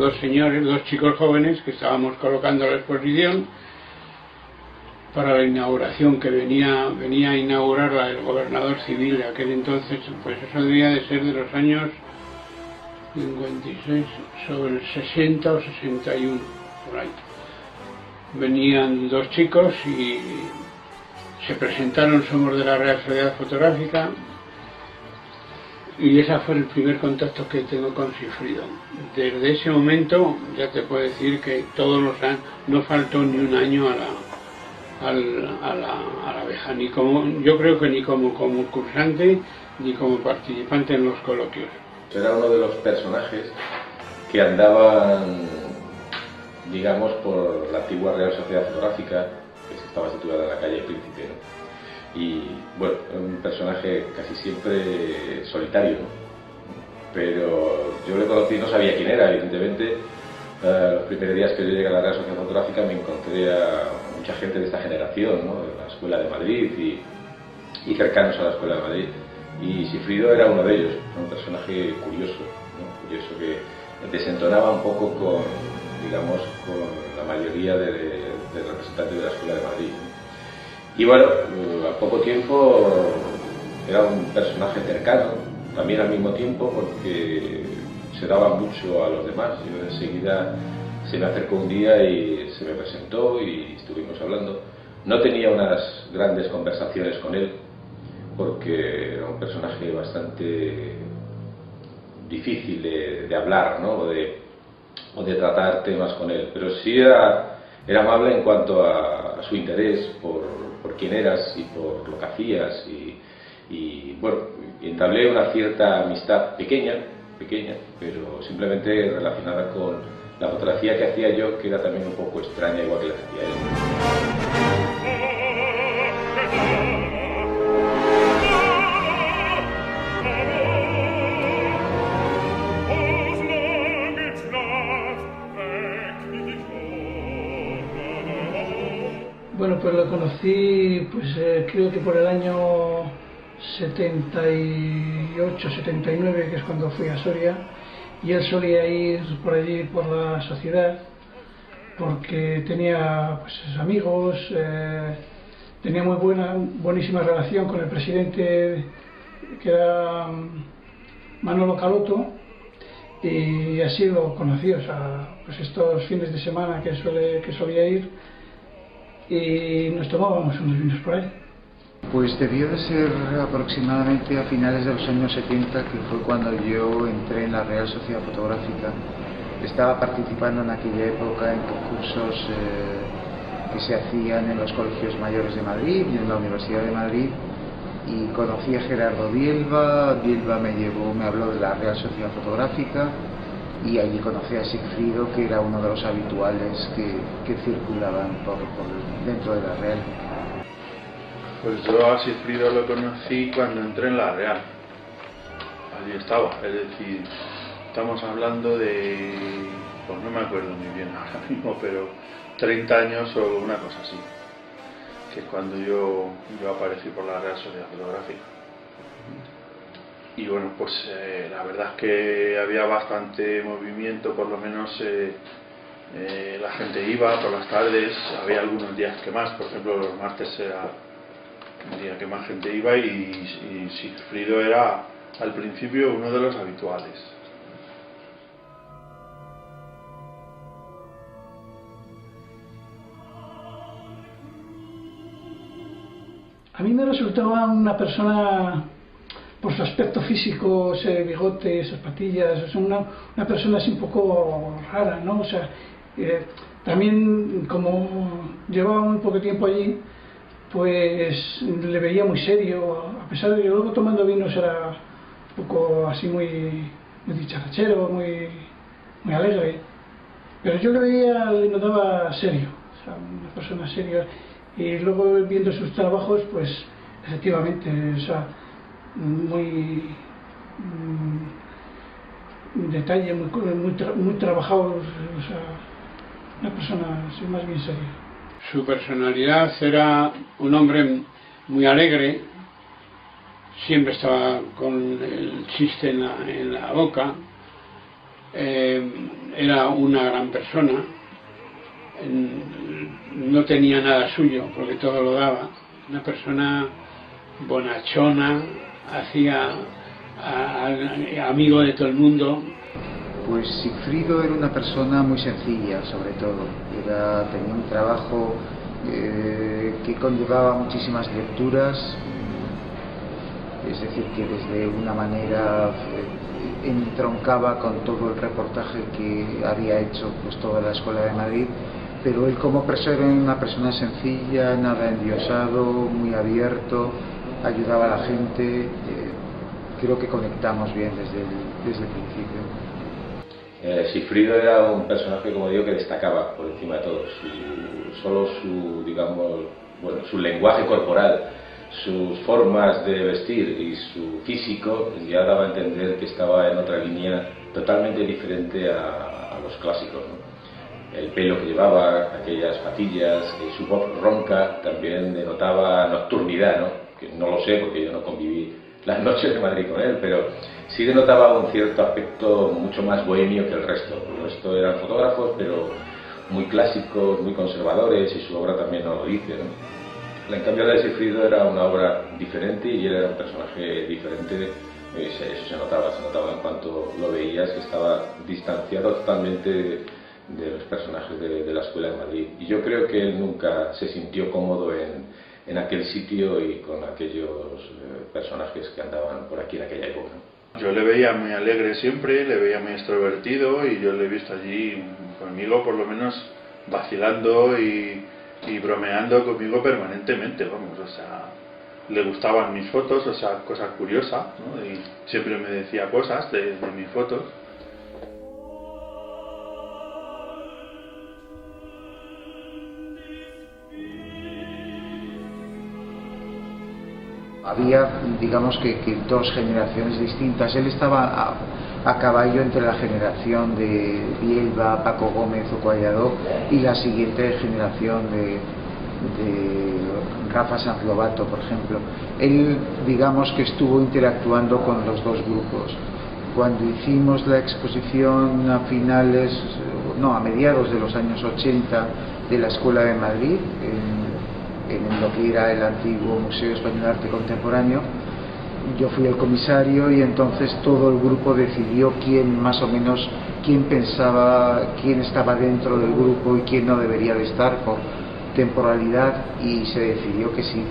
dos señores, dos chicos jóvenes que estábamos colocando la exposición para la inauguración que venía a inaugurarla el gobernador civil de aquel entonces. Pues eso debía de ser de los años 56, sobre el 60 o 61, por ahí. Venían dos chicos y se presentaron: somos de la Real Sociedad Fotográfica. Y ese fue el primer contacto que tengo con Sigfrido. Desde ese momento ya te puedo decir que todos los años, no faltó ni un año a la abeja, yo creo que ni como concursante ni como participante en los coloquios. Era uno de los personajes que andaban, digamos, por la antigua Real Sociedad Fotográfica, que estaba situada en la calle Príncipe, ¿no? Y bueno, un personaje casi siempre solitario, ¿no? Pero yo le conocí, no sabía quién era, evidentemente. Los primeros días que yo llegué a la Real Sociedad Fotográfica me encontré a mucha gente de esta generación, ¿no? De la Escuela de Madrid y cercanos a la Escuela de Madrid. Y Sigfrido era uno de ellos, un personaje curioso, ¿no? Curioso, que desentonaba un poco con, digamos, con la mayoría de representantes de la Escuela de Madrid. Y bueno, al poco tiempo era un personaje cercano, también al mismo tiempo, porque se daba mucho a los demás. Yo enseguida se me acercó un día y se me presentó y estuvimos hablando. No tenía unas grandes conversaciones con él, porque era un personaje bastante difícil de hablar, ¿no? o de tratar temas con él, pero sí era amable en cuanto a su interés por quién eras y por lo que hacías, y bueno, entablé una cierta amistad pequeña, pero simplemente relacionada con la fotografía que hacía yo, que era también un poco extraña, igual que la que hacía él. Bueno, pues lo conocí, pues creo que por el año 78, 79, que es cuando fui a Soria, y él solía ir por allí, por la sociedad, porque tenía pues amigos, tenía buenísima relación con el presidente, que era Manolo Caloto, y así lo conocí. O sea, pues estos fines de semana que solía ir, y nos tomábamos unos vinos por ahí. Pues debió de ser aproximadamente a finales de los años 70, que fue cuando yo entré en la Real Sociedad Fotográfica. Estaba participando en aquella época en concursos que se hacían en los colegios mayores de Madrid y en la Universidad de Madrid, y conocí a Gerardo Bielba. Bielba me habló de la Real Sociedad Fotográfica, y allí conocí a Sigfrido, que era uno de los habituales que circulaban por dentro de la Real. Pues yo a Sigfrido lo conocí cuando entré en la Real. Allí estaba, es decir, estamos hablando de, pues no me acuerdo muy bien ahora mismo, pero 30 años o una cosa así, que es cuando yo aparecí por la Real Sociedad Fotográfica. Y bueno, pues la verdad es que había bastante movimiento, por lo menos la gente iba por las tardes. Había algunos días que más, por ejemplo los martes era el día que más gente iba, y Sigfrido era al principio uno de los habituales. A mí me resultaba una persona, por su aspecto físico, ese bigote, esas patillas, es una persona así un poco rara, ¿no? O sea, también como llevaba muy poco tiempo allí, pues le veía muy serio, a pesar de que luego tomando vinos era un poco así muy dicharachero, muy alegre, pero yo le notaba serio, o sea, una persona seria. Y luego viendo sus trabajos, pues efectivamente, o sea, muy detalle, muy trabajado, o sea, una persona así más bien seria. Su personalidad era un hombre muy alegre, siempre estaba con el chiste en la boca, era una gran persona, no tenía nada suyo porque todo lo daba, una persona bonachona, hacía amigo de todo el mundo. Pues Sigfrido era una persona muy sencilla, sobre todo. Tenía un trabajo que conllevaba muchísimas lecturas, es decir, que desde una manera entroncaba con todo el reportaje que había hecho pues toda la Escuela de Madrid, pero él como persona era una persona sencilla, nada endiosado, muy abierto, ayudaba a la gente. Creo que conectamos bien desde el principio. Sigfrido era un personaje, como digo, que destacaba por encima de todos. Solo su, digamos, su lenguaje corporal, sus formas de vestir y su físico ya daba a entender que estaba en otra línea totalmente diferente a los clásicos, ¿no? El pelo que llevaba, aquellas patillas, su voz ronca también denotaba nocturnidad, ¿no? Que no lo sé porque yo no conviví las noches de Madrid con él, pero sí denotaba un cierto aspecto mucho más bohemio que el resto. El resto eran fotógrafos, pero muy clásicos, muy conservadores, y su obra también nos lo dice, ¿no? En cambio, la de Sigfrido era una obra diferente y él era un personaje diferente. Eso se notaba en cuanto lo veías, que estaba distanciado totalmente de los personajes de la Escuela de Madrid. Y yo creo que él nunca se sintió cómodo en aquel sitio y con aquellos personajes que andaban por aquí en aquella época. Yo le veía muy alegre siempre, le veía muy extrovertido, y yo le he visto allí conmigo, por lo menos vacilando y bromeando conmigo permanentemente, vamos, o sea, le gustaban mis fotos, o sea, cosa curiosa, ¿no? Y siempre me decía cosas de mis fotos. Había, digamos que dos generaciones distintas. Él estaba a caballo entre la generación de Bielba, Paco Gómez o Collado y la siguiente generación de Rafa Sanz Lobato, por ejemplo. Él, digamos que estuvo interactuando con los dos grupos. Cuando hicimos la exposición a mediados de los años 80 de la Escuela de Madrid, en lo que era el antiguo Museo Español de Arte Contemporáneo, yo fui el comisario y entonces todo el grupo decidió quién pensaba, quién estaba dentro del grupo y quién no debería de estar por temporalidad, y se decidió que sí,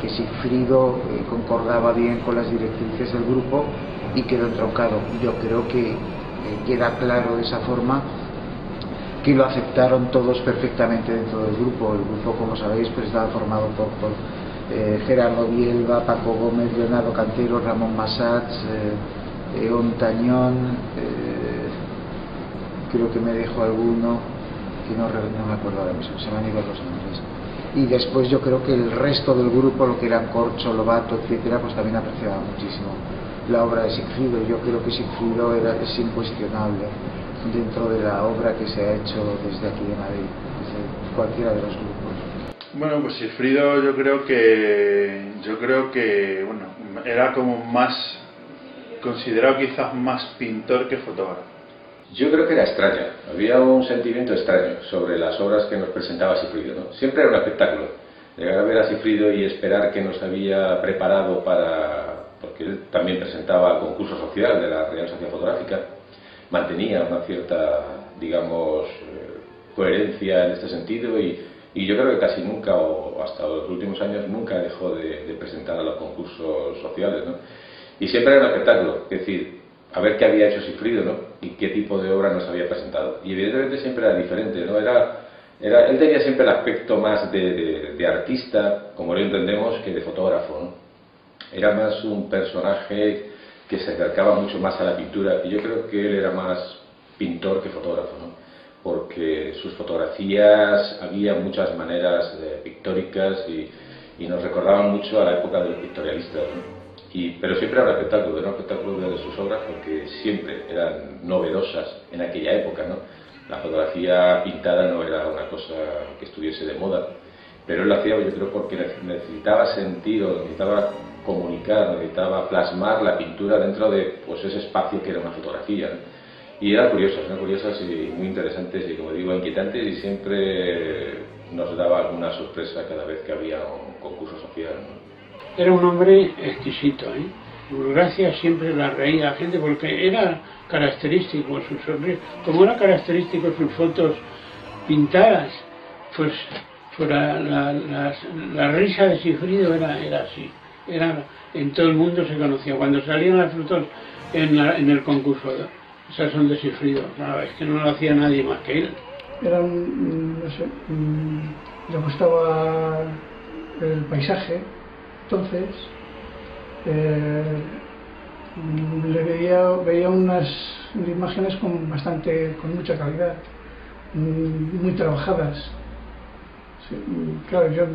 que Sigfrido concordaba bien con las directrices del grupo y quedó entroncado. Yo creo que queda claro de esa forma que lo aceptaron todos perfectamente dentro del grupo. El grupo, como sabéis, pues estaba formado por Gerardo Bielba, Paco Gómez, Leonardo Cantero, Ramón Massats, Eón Tañón, creo que me dejo alguno que no me acuerdo ahora mismo, se me han ido los nombres. Y después yo creo que el resto del grupo, lo que eran Corcho, Lobato, etcétera, pues también apreciaba muchísimo la obra de Sigfrido. Yo creo que Sigfrido es incuestionable dentro de la obra que se ha hecho desde aquí de Madrid, desde cualquiera de los grupos. Bueno, pues Sigfrido yo creo que bueno, era como más considerado, quizás más pintor que fotógrafo. Yo creo que era extraña, había un sentimiento extraño sobre las obras que nos presentaba Sigfrido, ¿no? Siempre era un espectáculo, llegar a ver a Sigfrido y esperar que nos había preparado porque él también presentaba el concurso social de la Real Sociedad Fotográfica, mantenía una cierta, digamos, coherencia en este sentido, y yo creo que casi nunca, o hasta los últimos años, nunca dejó de presentar a los concursos sociales, ¿no? Y siempre era un espectáculo, es decir, a ver qué había hecho Sigfrido, ¿no? Y qué tipo de obra nos había presentado. Y evidentemente siempre era diferente, ¿no? Él tenía siempre el aspecto más de artista, como lo entendemos, que de fotógrafo, ¿no? Era más un personaje que se acercaba mucho más a la pintura, y yo creo que él era más pintor que fotógrafo, ¿no? Porque sus fotografías había muchas maneras pictóricas y nos recordaban mucho a la época de los pictorialistas, ¿no? Pero siempre era un espectáculo de sus obras, porque siempre eran novedosas en aquella época, ¿no? La fotografía pintada no era una cosa que estuviese de moda, pero él lo hacía, yo creo, porque necesitaba sentido, necesitaba comunicar, necesitaba plasmar la pintura dentro de pues ese espacio que era una fotografía, ¿no? Y eran curiosas y muy interesantes y, como digo, inquietantes, y siempre nos daba alguna sorpresa cada vez que había un concurso social, ¿no? Era un hombre exquisito, ¿eh? Gracias siempre la reía la gente porque era característico su sonrisa, como era característico sus fotos pintadas, pues la risa de Sigfrido era así, en todo el mundo se conocía. Cuando salían las fotos en el concurso, esas son de Sigfrido, claro, es que no lo hacía nadie más que él. Era no sé, le gustaba el paisaje, entonces veía unas imágenes con mucha calidad, muy trabajadas. Sí, claro, yo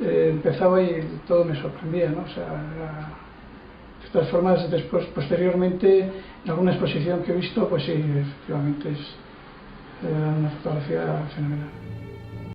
empezaba y todo me sorprendía, ¿no? O sea, de todas formas, después, posteriormente, en alguna exposición que he visto, pues sí, efectivamente es una fotografía fenomenal.